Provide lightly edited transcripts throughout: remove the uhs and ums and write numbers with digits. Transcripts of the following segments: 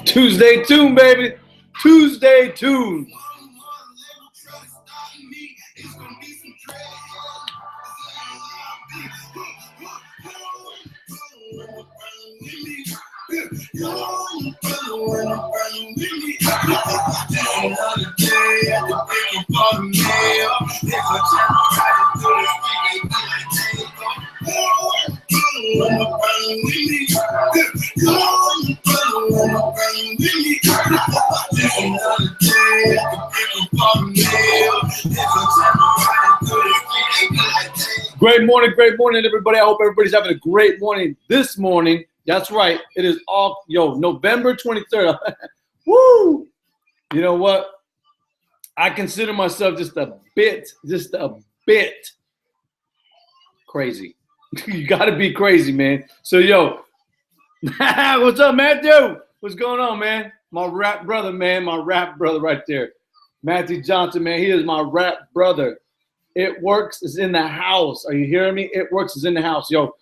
Tuesday tune, baby. Tuesday tune. Great morning, everybody. I hope everybody's having a great morning this morning. That's right. It is all, November 23rd. Woo! You know what? I consider myself just a bit crazy. You got to be crazy, man. So, what's up, Matthew? What's going on, man? My rap brother, man. My rap brother right there. Matthew Johnson, man. He is my rap brother. It Works is in the house. Are you hearing me? It Works is in the house, yo.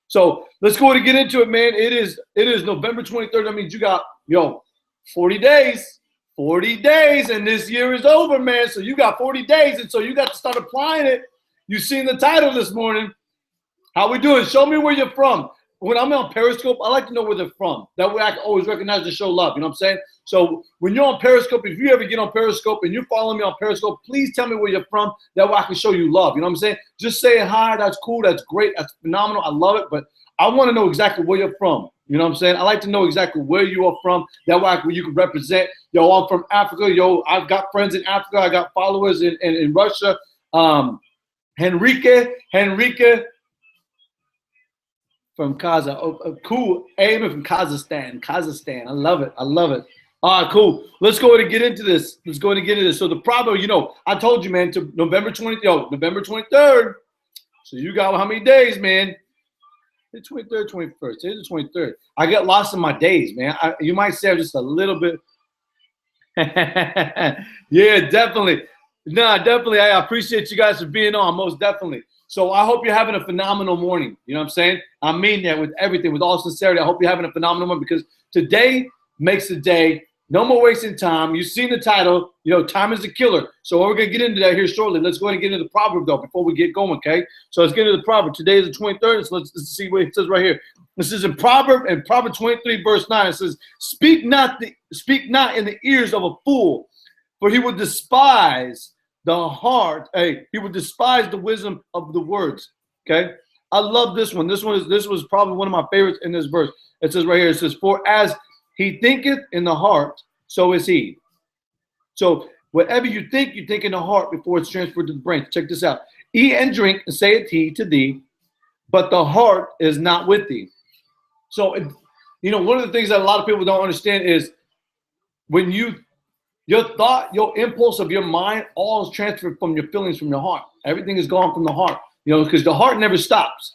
So let's go ahead and get into it, man. It is November 23rd. That means you got, 40 days. 40 days, and this year is over, man. So you got 40 days, and so you got to start applying it. You seen the title this morning. How we doing? Show me where you're from. When I'm on Periscope, I like to know where they're from. That way I can always recognize the show love. You know what I'm saying? So when you're on Periscope, if you ever get on Periscope and you're following me on Periscope, please tell me where you're from. That way I can show you love. You know what I'm saying? Just saying hi. That's cool. That's great. That's phenomenal. I love it. But I want to know exactly where you're from. You know what I'm saying? I like to know exactly where you are from. That way you can represent. I'm from Africa. I've got friends in Africa. I got followers in Russia. Henrique from Kaza. Cool. Amy from Kazakhstan. I love it. All right, cool. Let's go ahead and get into this. So the problem, I told you, man, to November 23rd. So you got how many days, man? The 23rd, 21st. Today's the 23rd. I get lost in my days, man. You might say I'm just a little bit. Yeah, definitely. No, definitely. I appreciate you guys for being on, most definitely. So I hope you're having a phenomenal morning. You know what I'm saying? I mean that with everything, with all sincerity. I hope you're having a phenomenal morning because today makes the day. No more wasting time. You've seen the title. Time is a killer. So we're going to get into that here shortly. Let's go ahead and get into the proverb, though, before we get going, okay? So let's get into the proverb. Today is the 23rd, so let's see what it says right here. This is in Proverb 23, verse 9. It says, Speak not in the ears of a fool, for he will despise the heart. Hey, he will despise the wisdom of the words. Okay? I love this one. This was probably one of my favorites in this verse. It says right here, it says, For as he thinketh in the heart, so is he. So whatever you think in the heart before it's transferred to the brain. Check this out. Eat and drink, and saith he to thee, but the heart is not with thee. So, one of the things that a lot of people don't understand is when your thought, your impulse of your mind, all is transferred from your feelings, from your heart. Everything is gone from the heart, because the heart never stops.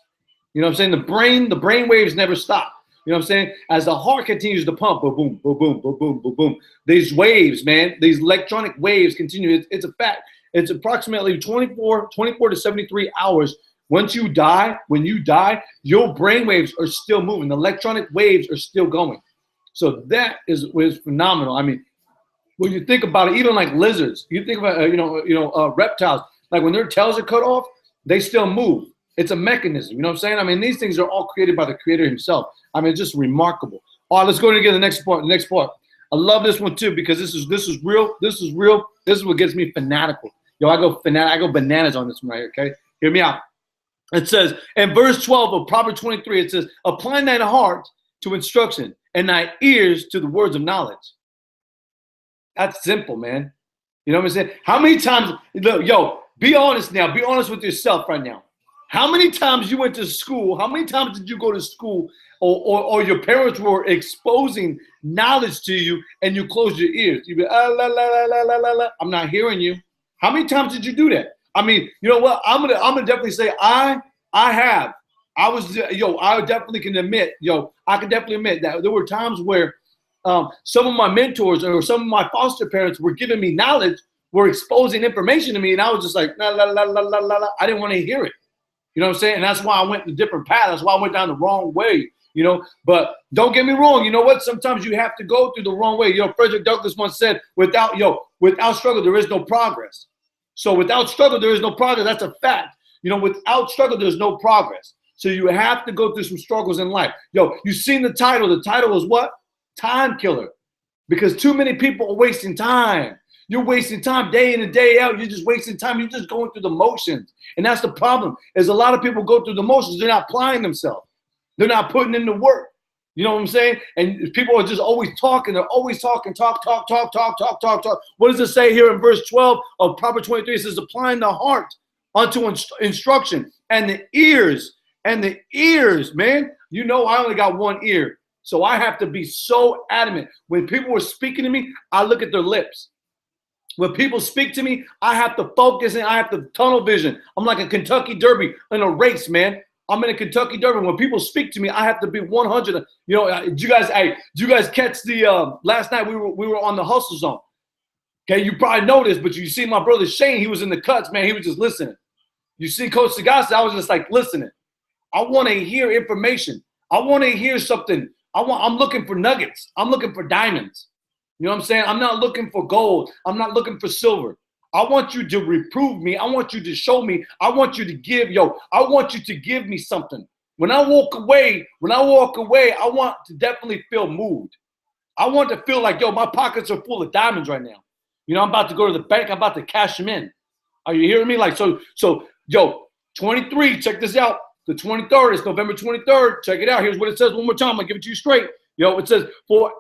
You know what I'm saying? The brain waves never stop. You know what I'm saying? As the heart continues to pump, boom, boom, boom, boom, boom, boom, boom, boom. These waves, man, these electronic waves continue. It's a fact. It's approximately 24 to 73 hours. When you die, your brain waves are still moving. The electronic waves are still going. So that is phenomenal. I mean, when you think about it, even like lizards, you think about, reptiles, like when their tails are cut off, they still move. It's a mechanism. You know what I'm saying? I mean, these things are all created by the creator himself. I mean, it's just remarkable. All right, let's go and get the next part. I love this one too, because this is real. This is real. This is what gets me fanatical. I go bananas on this one right here, okay? Hear me out. It says, in verse 12 of Proverbs 23, it says, Apply thine heart to instruction and thy ears to the words of knowledge. That's simple, man. You know what I'm saying? How many times, be honest now. Be honest with yourself right now. How many times you went to school? How many times did you go to school or your parents were exposing knowledge to you and you closed your ears? You'd be, la, la, la, la, la, la, la. I'm not hearing you. How many times did you do that? I mean, you know what? I'm gonna definitely say I have. I definitely can admit, I can definitely admit that there were times where some of my mentors or some of my foster parents were giving me knowledge, were exposing information to me, and I was just like, la, la, la, la, la, la, la. I didn't want to hear it. You know what I'm saying? And that's why I went a different path. That's why I went down the wrong way. you know. But don't get me wrong. You know what? Sometimes you have to go through the wrong way. You know, Frederick Douglass once said, without struggle, there is no progress. So without struggle, there is no progress. That's a fact. You know, without struggle, there's no progress. So you have to go through some struggles in life. Yo, you seen the title. The title was what? Time killer. Because too many people are wasting time. You're wasting time day in and day out. You're just wasting time. You're just going through the motions. And that's the problem, is a lot of people go through the motions. They're not applying themselves. They're not putting in the work. You know what I'm saying? And people are just always talking. They're always talking, talk. What does it say here in verse 12 of Proverbs 23? It says, applying the heart unto instruction, and the ears, man. You know, I only got one ear. So I have to be so adamant. When people are speaking to me, I look at their lips. When people speak to me, I have to focus and I have to tunnel vision. I'm like a Kentucky Derby in a race, man. I'm in a Kentucky Derby. When people speak to me, I have to be 100. You know, did you guys catch the last night we were on the hustle zone? Okay, you probably know this, but you see my brother Shane, he was in the cuts, man. He was just listening. You see Coach Sagasta, I was just like listening. I want to hear information. I want to hear something. I'm looking for nuggets. I'm looking for diamonds. You know what I'm saying? I'm not looking for gold. I'm not looking for silver. I want you to reprove me. I want you to show me. I want you to I want you to give me something. When I walk away, I want to definitely feel moved. I want to feel like, my pockets are full of diamonds right now. You know, I'm about to go to the bank. I'm about to cash them in. Are you hearing me? Like, so, 23, check this out. The 23rd, it's November 23rd. Check it out. Here's what it says one more time. I'm going to give it to you straight. It says, for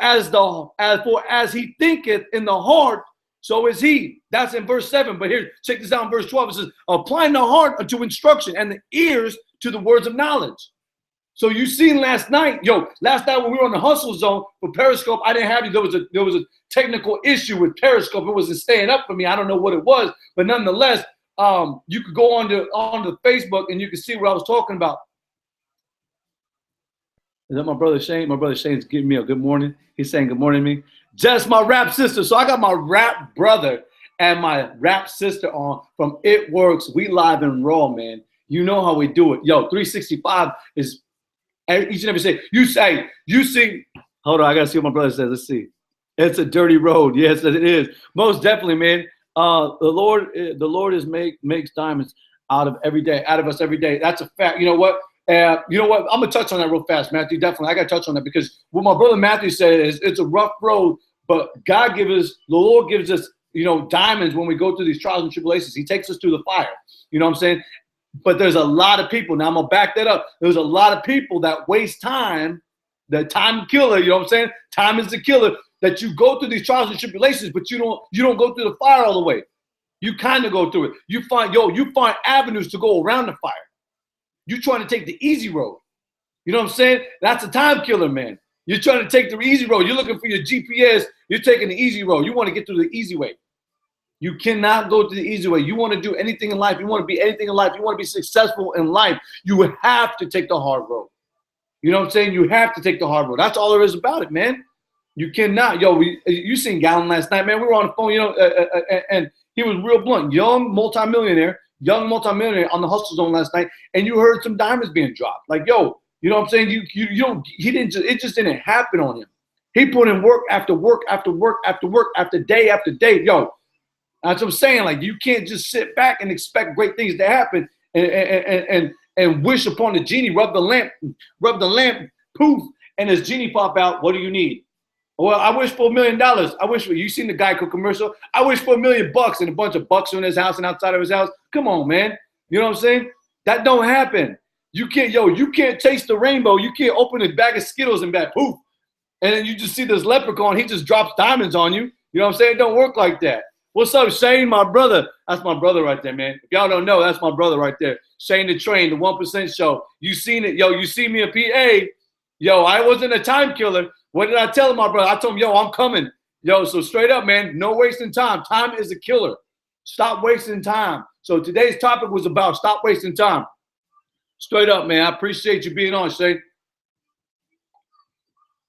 as he thinketh in the heart, so is he. That's in verse 7. But here, check this out in verse 12. It says, applying the heart unto instruction and the ears to the words of knowledge. So you seen last night, last night when we were on the hustle zone for Periscope, I didn't have you. There was a technical issue with Periscope. It wasn't staying up for me. I don't know what it was, but nonetheless, you could go onto Facebook and you can see what I was talking about. Is that my brother Shane? My brother Shane's giving me a good morning. He's saying good morning to me. Just my rap sister. So I got my rap brother and my rap sister on from It Works. We live and raw, man. You know how we do it. 365 is each and every day. You see. Hold on, I gotta see what my brother says. Let's see. It's a dirty road. Yes, it is. Most definitely, man. The Lord makes diamonds out of us every day. That's a fact. You know what? I'm gonna touch on that real fast, Matthew. Definitely, I gotta touch on that because what my brother Matthew said is it's a rough road, but the Lord gives us, diamonds when we go through these trials and tribulations. He takes us through the fire. You know what I'm saying? But there's a lot of people. Now I'm gonna back that up. There's a lot of people that waste time. The time killer. You know what I'm saying? Time is the killer. That you go through these trials and tribulations, but you don't go through the fire all the way. You kind of go through it. You find avenues to go around the fire. You're trying to take the easy road. You know what I'm saying? That's a time killer, man. You're trying to take the easy road. You're looking for your GPS. You're taking the easy road. You want to get through the easy way. You cannot go through the easy way. You want to do anything in life. You want to be anything in life. You want to be successful in life. You have to take the hard road. You know what I'm saying? You have to take the hard road. That's all there is about it, man. You cannot. You seen Gallon last night, man. We were on the phone, and he was real blunt. Young multimillionaire on the hustle zone last night, and you heard some diamonds being dropped. Like, you know what I'm saying? It just didn't happen on him. He put in work after work after work after work after day after day. That's what I'm saying. Like, you can't just sit back and expect great things to happen and wish upon the genie, rub the lamp, poof, and his genie pop out. What do you need? Well, I wish for $1 million. You seen the Geico commercial? I wish for $1 million and a bunch of bucks in his house and outside of his house. Come on, man. You know what I'm saying? That don't happen. You can't taste the rainbow. You can't open a bag of Skittles and back poof. And then you just see this leprechaun. He just drops diamonds on you. You know what I'm saying? It don't work like that. What's up, Shane, my brother? That's my brother right there, man. If y'all don't know, that's my brother right there. Shane the Train, the 1% Show. You seen it. You see me in PA. I wasn't a time killer. What did I tell him, my brother? I told him, I'm coming. So straight up, man, no wasting time. Time is a killer. Stop wasting time. So today's topic was about stop wasting time. Straight up, man. I appreciate you being on, Shane.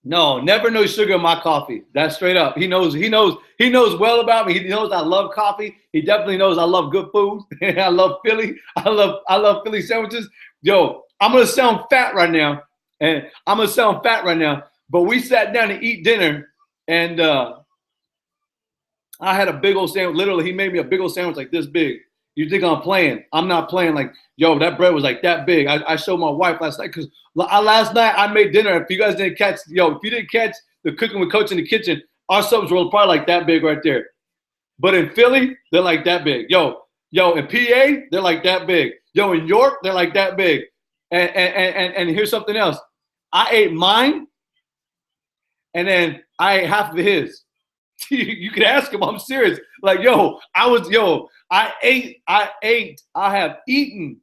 No, never no sugar in my coffee. That's straight up. He knows well about me. He knows I love coffee. He definitely knows I love good food. I love Philly. I love Philly sandwiches. I'm gonna sound fat right now. And I'm gonna sound fat right now, but we sat down to eat dinner, and I had a big old sandwich. Literally, he made me a big old sandwich like this big. You think I'm playing? I'm not playing. Like, yo, that bread was like that big. I showed my wife last night because last night I made dinner. If you guys didn't catch, if you didn't catch the Cooking with Coach in the kitchen, our subs were probably like that big right there. But in Philly, they're like that big. Yo, in PA, they're like that big. Yo, in York, they're like that big. And here's something else. I ate mine, and then I ate half of his. You can ask him. I'm serious. Like, I ate, I have eaten,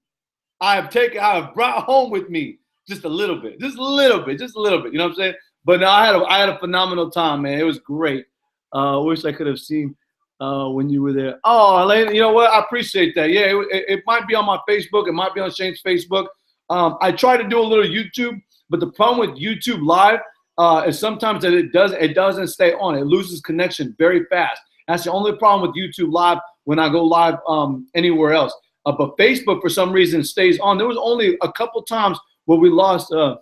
I have brought home with me just a little bit. You know what I'm saying? But no, I had a phenomenal time, man. It was great. Wish I could have seen when you were there. Oh, Elaine, you know what? I appreciate that. Yeah, it might be on my Facebook. It might be on Shane's Facebook. I try to do a little YouTube, but the problem with YouTube Live is sometimes that it doesn't stay on. It loses connection very fast. That's the only problem with YouTube Live when I go live anywhere else. But Facebook, for some reason, stays on. There was only a couple times where we lost. My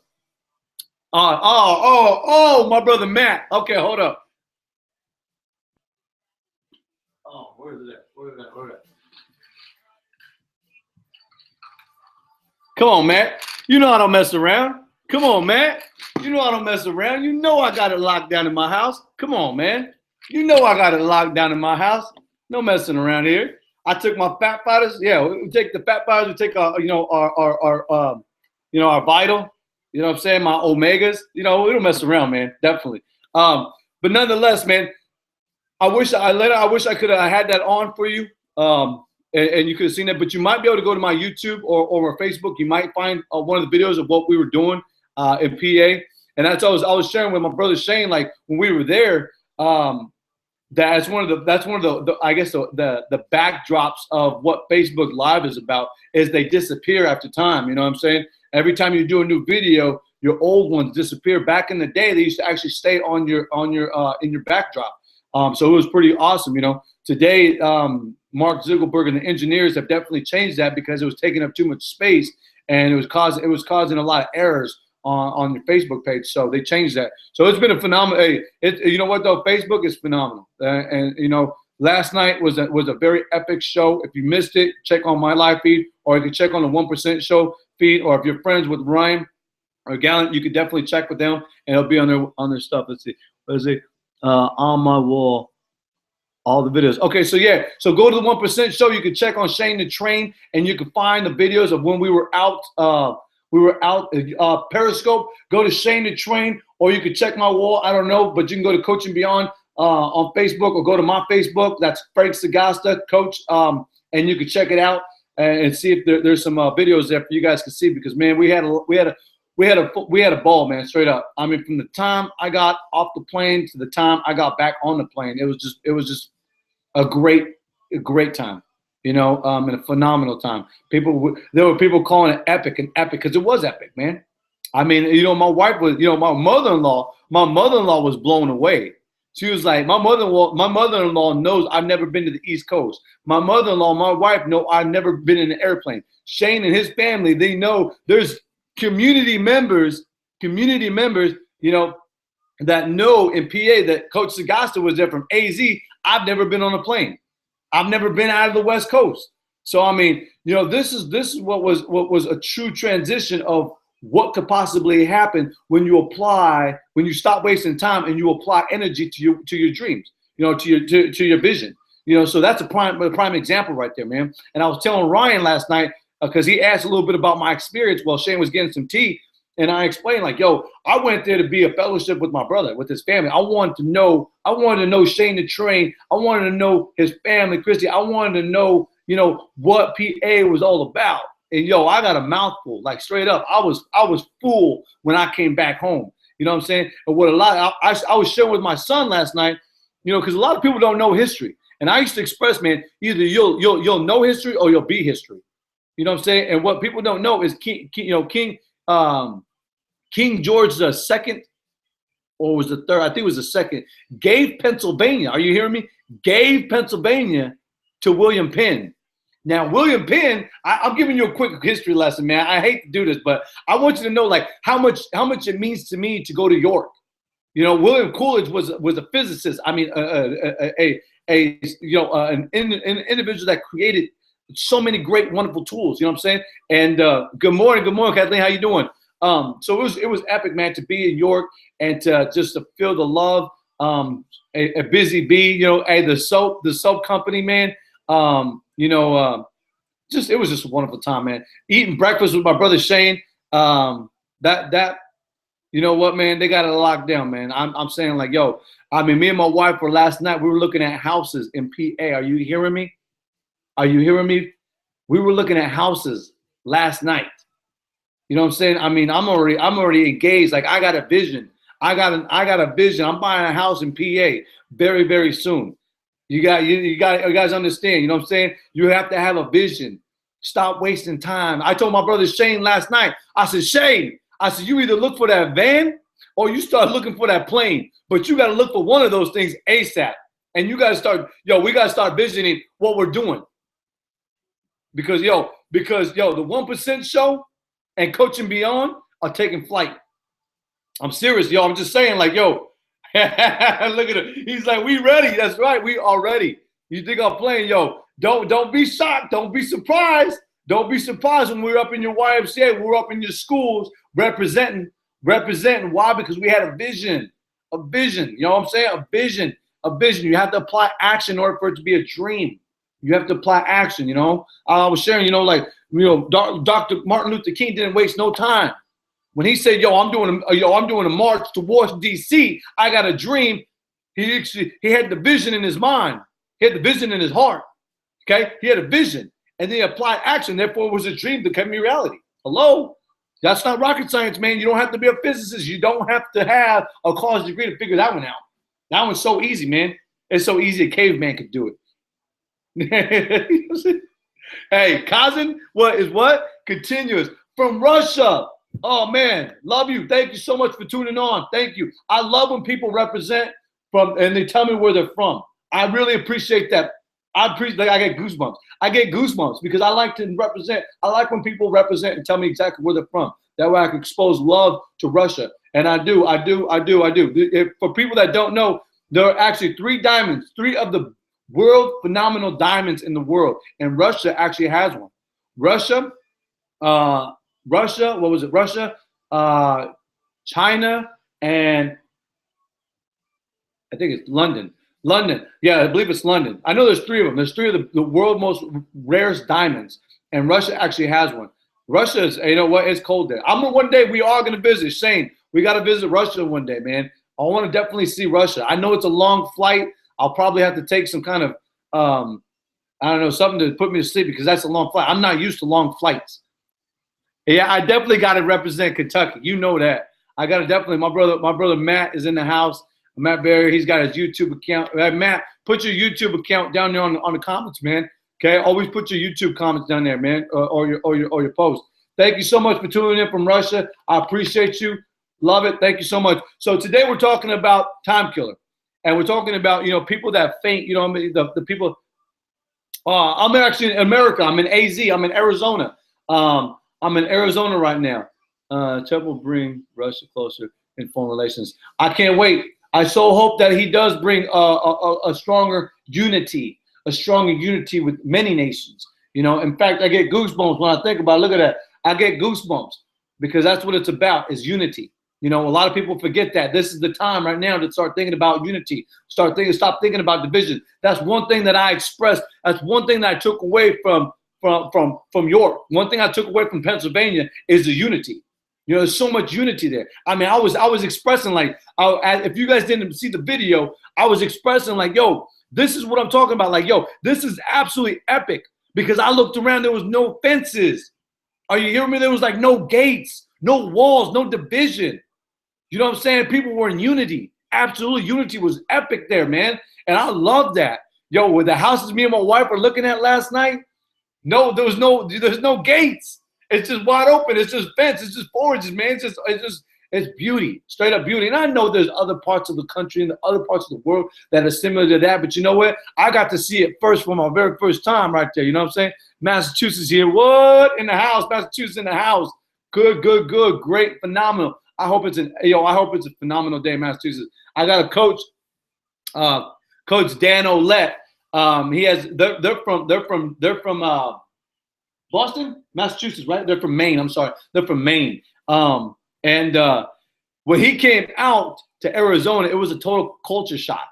brother Matt. Okay, hold up. Oh, where is that? Where is that? Come on, Matt. You know I don't mess around. Come on, Matt. You know I don't mess around. You know I got it locked down in my house. Come on, man. You know I got it locked down in my house. No messing around here. I took my fat fighters. Yeah, we take the fat fighters. We take our vital. You know what I'm saying? My omegas. You know, we don't mess around, man. Definitely. But nonetheless, man, I wish I could have had that on for you. And you could have seen it, but you might be able to go to my YouTube or Facebook. You might find one of the videos of what we were doing in PA. And that's what I was sharing with my brother Shane. Like when we were there, that's one of the I guess the backdrops of what Facebook Live is about. Is they disappear after time. You know what I'm saying? Every time you do a new video, your old ones disappear. Back in the day, they used to actually stay on your in your backdrop. So it was pretty awesome. You know, today Mark Zuckerberg and the engineers have definitely changed that because it was taking up too much space and it was causing a lot of errors on your Facebook page. So they changed that. So it's been a phenomenal. Hey, you know what though? Facebook is phenomenal. And you know, last night was a very epic show. If you missed it, check on my live feed, or you can check on the 1% show feed, or if you're friends with Ryan or Gallant, you could definitely check with them and it'll be on their stuff. Let's see. On my wall. All the videos. Okay, so yeah, so go to the 1% show. You can check on Shane the Train, and you can find the videos of when we were out. Periscope. Go to Shane the Train, or you can check my wall. I don't know, but you can go to Coach and Beyond on Facebook, or go to my Facebook. That's Frank Sagasta, Coach, and you can check it out and see if there's some videos there for you guys to see. Because man, we had a ball, man, straight up. I mean, from the time I got off the plane to the time I got back on the plane, it was just a great time, you know, and a phenomenal time. There were people calling it epic because it was epic, man. I mean, you know, my wife was, you know, my mother-in-law was blown away. She was like, my mother-in-law knows I've never been to the East Coast. My mother-in-law, my wife know I've never been in an airplane. Shane and his family, they know there's community members, you know, that know in PA that Coach Sagasta was there from AZ. I've never been on a plane. I've never been out of the West Coast. So I mean, you know, this is what was a true transition of what could possibly happen when you stop wasting time and you apply energy to your dreams, you know, to your vision. You know, so that's a prime example right there, man. And I was telling Ryan last night, because he asked a little bit about my experience while Shane was getting some tea. And I explained, like, yo, I went there to be a fellowship with my brother, with his family. I wanted to know Shane the Train. I wanted to know his family, Christy. I wanted to know, you know, what PA was all about. And yo, I got a mouthful, like straight up. I was full when I came back home. You know what I'm saying? And what I was sharing with my son last night, you know, because a lot of people don't know history. And I used to express, man, either you'll know history or you'll be history. You know what I'm saying? And what people don't know is King George II, or was the third? I think it was the second. Gave Pennsylvania. Are you hearing me? Gave Pennsylvania to William Penn. Now, William Penn, I'm giving you a quick history lesson, man. I hate to do this, but I want you to know like how much it means to me to go to York. You know, William Coolidge was a physicist. I mean, an individual that created so many great, wonderful tools. You know what I'm saying? And good morning, Kathleen. How you doing? So it was epic, man, to be in York and just to feel the love. A busy bee, you know, the soap company, man. It was just a wonderful time, man. Eating breakfast with my brother Shane. You know what, man? They got it locked down, man. I'm saying like, yo, I mean, me and my wife were last night. We were looking at houses in PA. Are you hearing me? Are you hearing me? We were looking at houses last night. You know what I'm saying? I mean, I'm already engaged. Like I got a vision. I got a vision. I'm buying a house in PA very, very soon. You guys understand, you know what I'm saying? You have to have a vision. Stop wasting time. I told my brother Shane last night, I said, Shane, you either look for that van or you start looking for that plane. But you got to look for one of those things ASAP. And you got to start, we got to start visioning what we're doing. Because the 1% show and Coaching Beyond are taking flight. I'm serious, yo. I'm just saying, like, yo, look at it. He's like, we ready. That's right. We are ready. You think I'm playing, yo? Don't be shocked. Don't be surprised. Don't be surprised when we're up in your YMCA. We're up in your schools representing. Why? Because we had a vision. A vision. You know what I'm saying? A vision. You have to apply action in order for it to be a dream. You have to apply action. You know. I was sharing. Dr. Martin Luther King didn't waste no time. When he said, I'm doing a march towards DC, I got a dream. He had the vision in his mind. He had the vision in his heart. Okay? He had a vision. And then he applied action. Therefore, it was a dream that became reality. Hello? That's not rocket science, man. You don't have to be a physicist. You don't have to have a college degree to figure that one out. That one's so easy, man. It's so easy a caveman could do it. Hey, Kazan, what? Continuous. From Russia. Oh, man. Love you. Thank you so much for tuning on. Thank you. I love when people represent and they tell me where they're from. I really appreciate that. I get goosebumps. I get goosebumps because I like to represent. I like when people represent and tell me exactly where they're from. That way I can expose love to Russia. And I do. For people that don't know, there are actually 3 diamonds, 3 of the world phenomenal diamonds in the world. And Russia actually has one. Russia, what was it? Russia, China, and I think it's London. Yeah, I believe it's London. I know there's 3 of them. There's 3 of the world's most rarest diamonds, and Russia actually has one. Russia is, you know what? It's cold there. One day we are going to visit. Shane, we got to visit Russia one day, man. I want to definitely see Russia. I know it's a long flight. I'll probably have to take some kind of, I don't know, something to put me to sleep because that's a long flight. I'm not used to long flights. Yeah, I definitely got to represent Kentucky. You know that. I got to definitely. My brother Matt is in the house. Matt Berry, he's got his YouTube account. Matt, put your YouTube account down there on the comments, man. Okay, always put your YouTube comments down there, man, or your post. Thank you so much for tuning in from Russia. I appreciate you. Love it. Thank you so much. So today we're talking about time killer, and we're talking about people that faint. You know, I mean, the people. I'm actually in America. I'm in AZ. I'm in Arizona. I'm in Arizona right now. Trump will bring Russia closer in foreign relations. I can't wait. I so hope that he does bring a stronger unity with many nations. You know, in fact, I get goosebumps when I think about it. Look at that. I get goosebumps because that's what it's about, is unity. You know, a lot of people forget that. This is the time right now to start thinking about unity. Stop thinking about division. That's one thing that I expressed. That's one thing that I took away from York. One thing I took away from Pennsylvania is the unity. You know, there's so much unity there. I mean, I was expressing like, if you guys didn't see the video, I was expressing like, yo, this is what I'm talking about. Like, yo, this is absolutely epic because I looked around, there was no fences. Are you hearing me? There was like no gates, no walls, no division. You know what I'm saying? People were in unity. Absolutely, unity was epic there, man. And I love that. Yo, with the houses me and my wife were looking at last night, there's no gates. It's just wide open. It's just fence. It's just forages, man. It's beauty, straight up beauty. And I know there's other parts of the country and the other parts of the world that are similar to that. But you know what? I got to see it first for my very first time right there. You know what I'm saying? Massachusetts here. What? In the house. Massachusetts in the house. Good, good, good. Great, phenomenal. I hope it's a phenomenal day in Massachusetts. I got a coach, Coach Dan Olette. They're from Boston, Massachusetts, right? They're from Maine. I'm sorry. They're from Maine. When he came out to Arizona, it was a total culture shock.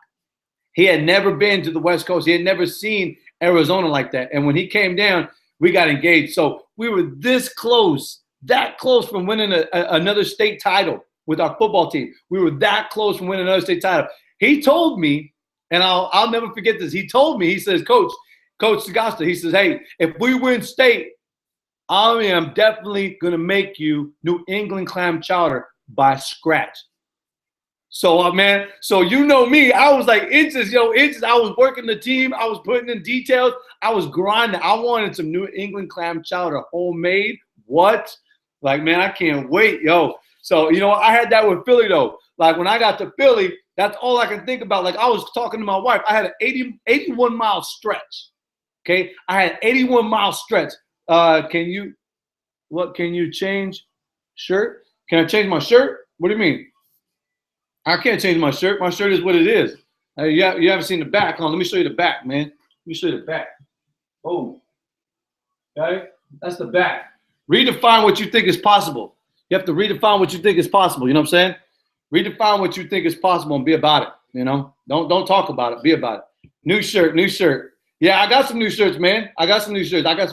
He had never been to the West Coast. He had never seen Arizona like that. And when he came down, we got engaged. So we were this close, that close from winning another state title with our football team. We were that close from winning another state title. He told me, and I'll never forget this. He told me, he says, Coach Sagasta, he says, hey, if we win state, I am definitely going to make you New England clam chowder by scratch. So, man, so you know me, I was like inches. I was working the team. I was putting in details. I was grinding. I wanted some New England clam chowder, homemade. What? Like, man, I can't wait, yo. So, I had that with Philly, though. Like, when I got to Philly, that's all I can think about. Like, I was talking to my wife. I had an 81-mile stretch, okay? I had 81-mile stretch. Can you change shirt? Can I change my shirt? What do you mean? I can't change my shirt. My shirt is what it is. You haven't seen the back. Hold on, let me show you the back, man. Let me show you the back. Oh, okay? That's the back. Redefine what you think is possible. You have to redefine what you think is possible. You know what I'm saying? Redefine what you think is possible and be about it. Don't talk about it. Be about it. New shirt. Yeah, I got some new shirts, man. I got some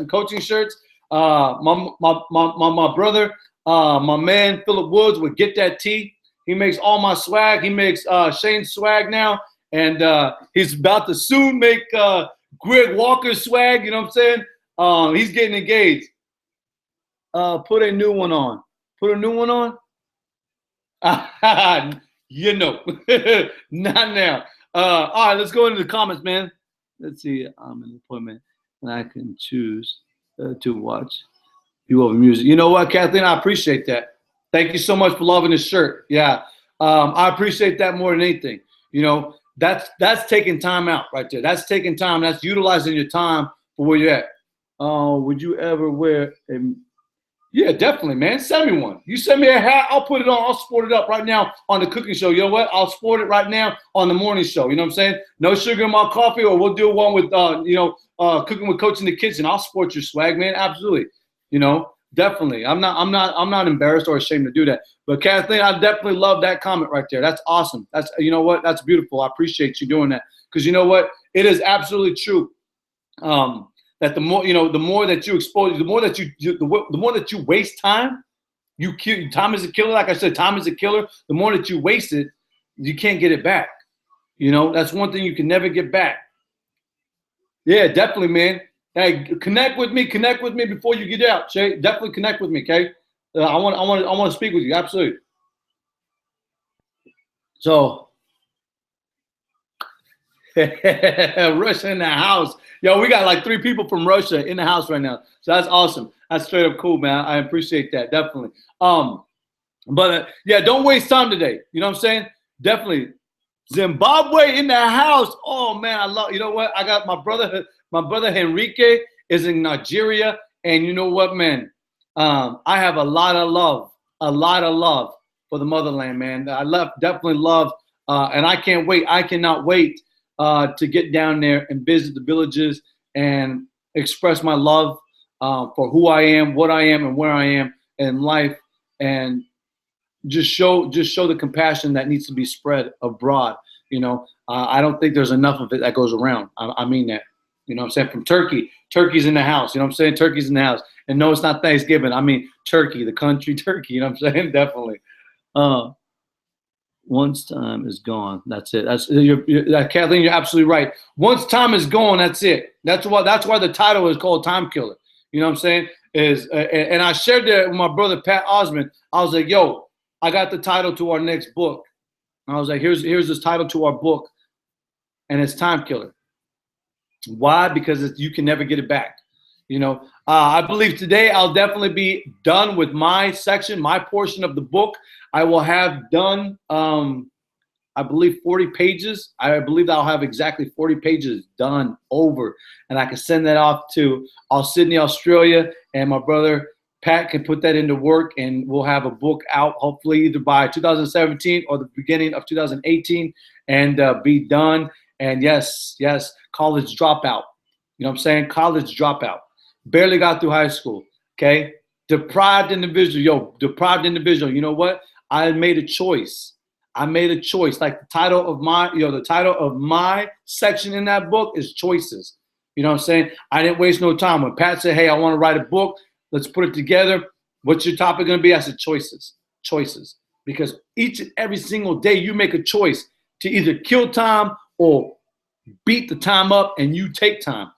coaching shirts. My brother, my man Philip Woods would get that tee. He makes all my swag. He makes Shane's swag now, and he's about to soon make Greg Walker's swag. You know what I'm saying? He's getting engaged. Put a new one on. Not now. All right, let's go into the comments, man. Let's see. I'm in an appointment, and I can choose to watch you over music. You know what, Kathleen? I appreciate that. Thank you so much for loving this shirt. Yeah, I appreciate that more than anything. That's taking time out right there. That's taking time. That's utilizing your time for where you're at. Would you ever wear a? Yeah, definitely, man. Send me one. You send me a hat, I'll put it on. I'll sport it up right now on the cooking show. You know what? I'll sport it right now on the morning show. You know what I'm saying? No sugar in my coffee, or we'll do one with cooking with Coach in the kitchen. I'll sport your swag, man. Absolutely. Definitely. I'm not embarrassed or ashamed to do that. But Kathleen, I definitely love that comment right there. That's awesome. That's that's beautiful. I appreciate you doing that. Because you know what? It is absolutely true. That the more that you expose, the more that you waste time, time is a killer. Like I said, time is a killer. The more that you waste it, you can't get it back. That's one thing you can never get back. Yeah, definitely, man. Hey, connect with me before you get out, Shay. Definitely connect with me, okay? I want to speak with you, absolutely. So, Russia in the house. Yo, we got like 3 people from Russia in the house right now. So that's awesome. That's straight up cool, man. I appreciate that, definitely. Yeah, don't waste time today. You know what I'm saying? Definitely. Zimbabwe in the house. Oh man, I love. You know what? I got my brother Henrique is in Nigeria, and you know what, man? I have a lot of love for the motherland, man. Definitely love, and I can't wait. I cannot wait to get down there and visit the villages and express my love for who I am, what I am, and where I am in life, and just show the compassion that needs to be spread abroad. I don't think there's enough of it that goes around. I mean that. You know what I'm saying? From Turkey's in the house. You know what I'm saying? Turkey's in the house. And no, it's not Thanksgiving. I mean Turkey, the country Turkey. You know what I'm saying? Definitely. Once time is gone, that's it. Kathleen, you're absolutely right. Once time is gone, that's it. That's why the title is called Time Killer. You know what I'm saying? And I shared that with my brother Pat Osmond. I was like, yo, I got the title to our next book. And I was like, here's this title to our book, and it's Time Killer. Why? Because you can never get it back. You know, I believe today I'll definitely be done with my section, my portion of the book. I will have done, I believe, 40 pages. I believe I'll have exactly 40 pages done over, and I can send that off to Sydney, Australia, and my brother Pat can put that into work, and we'll have a book out hopefully either by 2017 or the beginning of 2018, and be done. And yes, college dropout. You know what I'm saying? College dropout. Barely got through high school. Okay, deprived individual. Deprived individual. You know what? I made a choice. I made a choice. Like the title of my section in that book is choices. You know what I'm saying? I didn't waste no time. When Pat said, "Hey, I want to write a book. Let's put it together. What's your topic going to be?" I said, choices. Choices. Because each and every single day you make a choice to either kill time or beat the time up, and you take time.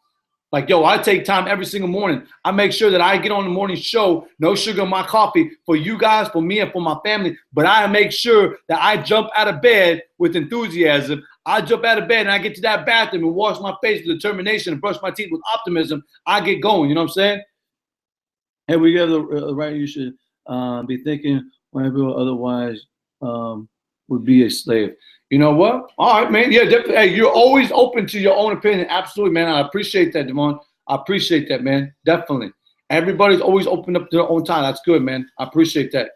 Like, I take time every single morning. I make sure that I get on the morning show, no sugar in my coffee, for you guys, for me, and for my family. But I make sure that I jump out of bed with enthusiasm. I jump out of bed and I get to that bathroom and wash my face with determination and brush my teeth with optimism. I get going. You know what I'm saying? And we have the right. You should be thinking whenever otherwise would be a slave. You know what? All right, man. Yeah, definitely. Hey, you're always open to your own opinion. Absolutely, man. I appreciate that, Devon. I appreciate that, man. Definitely. Everybody's always open up to their own time. That's good, man. I appreciate that.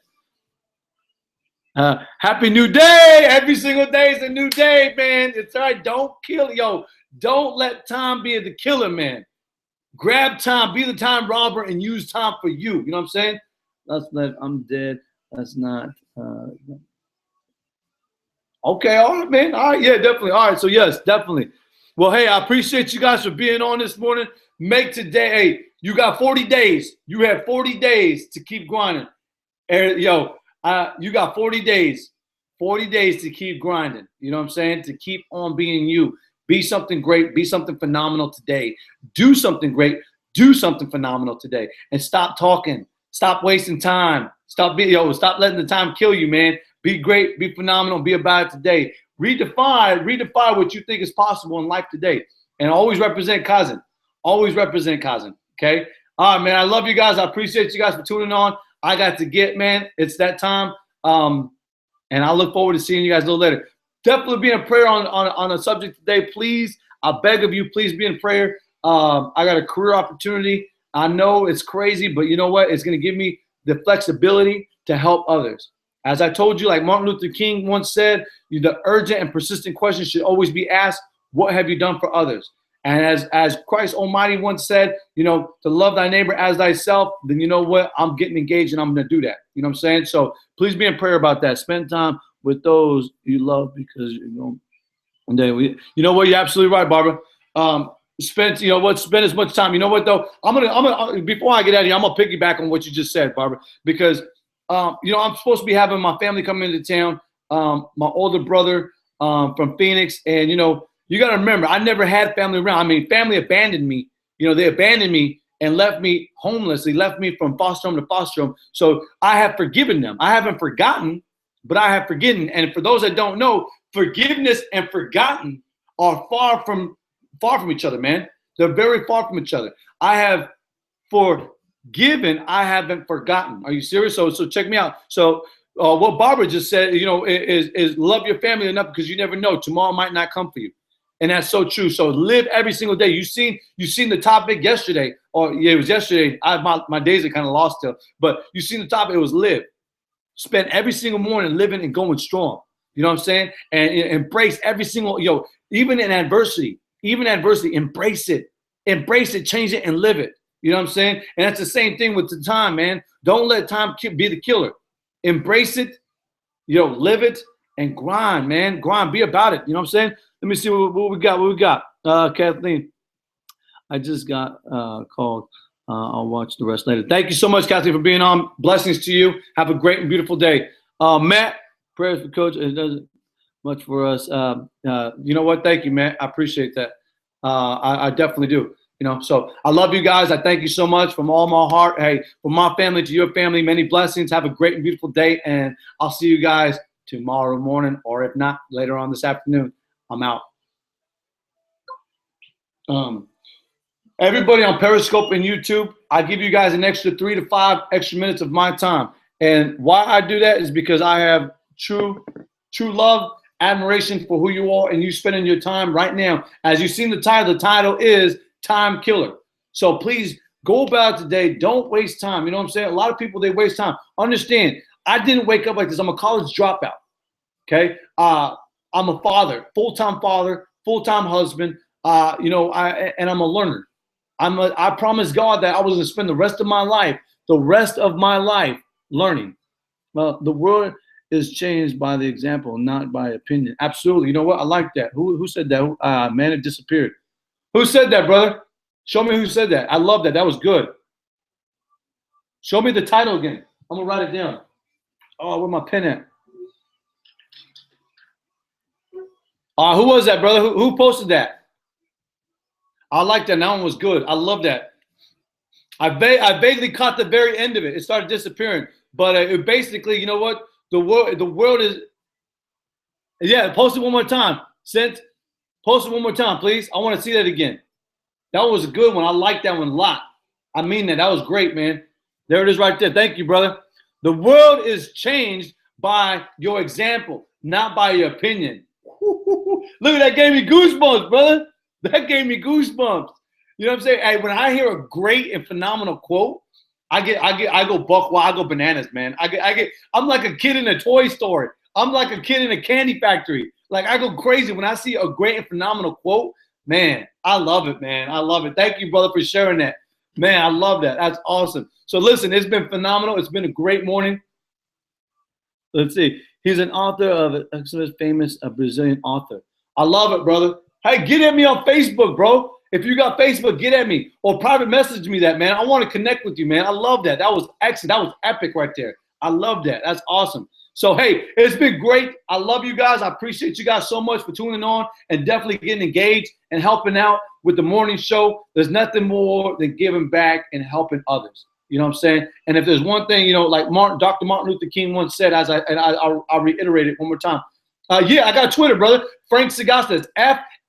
Happy new day. Every single day is a new day, man. It's all right. Don't kill. Don't let time be the killer, man. Grab time, be the time robber, and use time for you. You know what I'm saying? I'm dead. That's not. Okay, all right, man. All right, yeah, definitely. All right, so yes, definitely. Well, hey, I appreciate you guys for being on this morning. Make today, hey, you got 40 days. You have 40 days to keep grinding. You got 40 days. 40 days to keep grinding. You know what I'm saying? To keep on being you. Be something great. Be something phenomenal today. Do something great. Do something phenomenal today. And stop talking. Stop wasting time. Stop letting the time kill you, man. Be great. Be phenomenal. Be about it today. Redefine what you think is possible in life today. And always represent Kazan. Always represent Kazan. Okay? All right, man. I love you guys. I appreciate you guys for tuning on. I got to get, man. It's that time. And I look forward to seeing you guys a little later. Definitely be in prayer on a subject today. Please, I beg of you, please be in prayer. I got a career opportunity. I know it's crazy, but you know what? It's going to give me the flexibility to help others. As I told you, like Martin Luther King once said, the urgent and persistent question should always be asked, what have you done for others? And as Christ Almighty once said, to love thy neighbor as thyself, then you know what? I'm getting engaged and I'm going to do that. You know what I'm saying? So please be in prayer about that. Spend time with those you love, because one day you know what? You're absolutely right, Barbara. Spend as much time. You know what though? I'm gonna before I get out of here, I'm gonna piggyback on what you just said, Barbara, because I'm supposed to be having my family come into town. My older brother from Phoenix, and you got to remember, I never had family around. I mean, family abandoned me. They abandoned me and left me homeless. They left me from foster home to foster home. So I have forgiven them. I haven't forgotten, but I have forgiven. And for those that don't know, forgiveness and forgotten are far from each other, man. They're very far from each other. I have forgiven. I haven't forgotten. Are you serious? So check me out. So what Barbara just said, is love your family enough, because you never know. Tomorrow might not come for you. And that's so true. So live every single day. You seen the topic yesterday, or yeah, it was yesterday. My days are kind of lost still, but you seen the topic. It was live. Spend every single morning living and going strong. You know what I'm saying? And embrace every single, even in adversity, embrace it, change it, and live it. You know what I'm saying? And that's the same thing with the time, man. Don't let time be the killer. Embrace it, live it, and grind, man. Grind, be about it. You know what I'm saying? Let me see what we got. Kathleen, I just got called. I'll watch the rest later. Thank you so much, Kathleen, for being on. Blessings to you. Have a great and beautiful day. Matt, prayers for Coach. It doesn't much for us. You know what? Thank you, Matt. I appreciate that. I definitely do. So I love you guys. I thank you so much from all my heart. Hey, from my family to your family, many blessings. Have a great and beautiful day, and I'll see you guys tomorrow morning, or if not, later on this afternoon. I'm out. Everybody on Periscope and YouTube, I give you guys an extra 3 to 5 extra minutes of my time. And why I do that is because I have true love, admiration for who you are and you spending your time right now. As you've seen the title is Time Killer. So please go about today. Don't waste time. You know what I'm saying? A lot of people, they waste time. Understand, I didn't wake up like this. I'm a college dropout. Okay. I'm a father, full-time husband, and I'm a learner. I promised God that I was going to spend the rest of my life learning. Well, the world is changed by the example, not by opinion. Absolutely. You know what? I like that. Who said that? Man, it disappeared. Who said that, brother? Show me who said that. I love that. That was good. Show me the title again. I'm going to write it down. Oh, where my pen at? Who was that, brother? Who posted that? I like that. That one was good. I love that. I vaguely caught the very end of it. It started disappearing, but it basically, you know what? The world is. Yeah, post it one more time. Post it one more time, please. I want to see that again. That was a good one. I like that one a lot. I mean that. That was great, man. There it is right there. Thank you, brother. The world is changed by your example, not by your opinion. Look at that. Gave me goosebumps, brother. That gave me goosebumps. You know what I'm saying? Hey, when I hear a great and phenomenal quote, I go buck wild, I go bananas, man. I'm like a kid in a toy store. I'm like a kid in a candy factory. Like I go crazy when I see a great and phenomenal quote. Man, I love it, man. I love it. Thank you, brother, for sharing that. Man, I love that. That's awesome. So listen, it's been phenomenal. It's been a great morning. Let's see. He's an author of a famous Brazilian author. I love it, brother. Hey, get at me on Facebook, bro. If you got Facebook, get at me or private message me that, man. I want to connect with you, man. I love that. That was excellent. That was epic right there. I love that. That's awesome. So, hey, it's been great. I love you guys. I appreciate you guys so much for tuning on and definitely getting engaged and helping out with the morning show. There's nothing more than giving back and helping others. You know what I'm saying? And if there's one thing, you know, like Dr. Martin Luther King once said, I'll reiterate it one more time. Yeah, I got Twitter, brother. Frank Sagasta. It's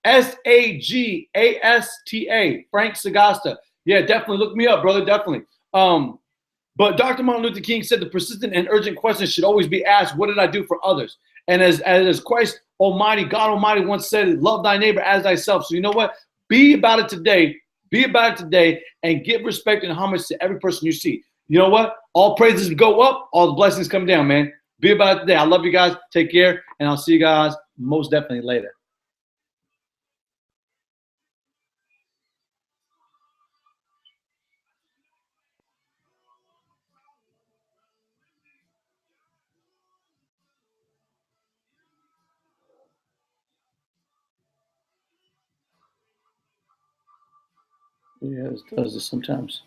FSAGASTA. Frank Sagasta. Yeah, definitely look me up, brother. Definitely. But Dr. Martin Luther King said the persistent and urgent questions should always be asked, what did I do for others? And as Christ Almighty, God Almighty once said, love thy neighbor as thyself. So you know what? Be about it today. Be about it today and give respect and homage to every person you see. You know what? All praises go up, all the blessings come down, man. Be about it today. I love you guys. Take care, and I'll see you guys most definitely later. Yeah, it does this sometimes.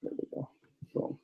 There we go. Boom.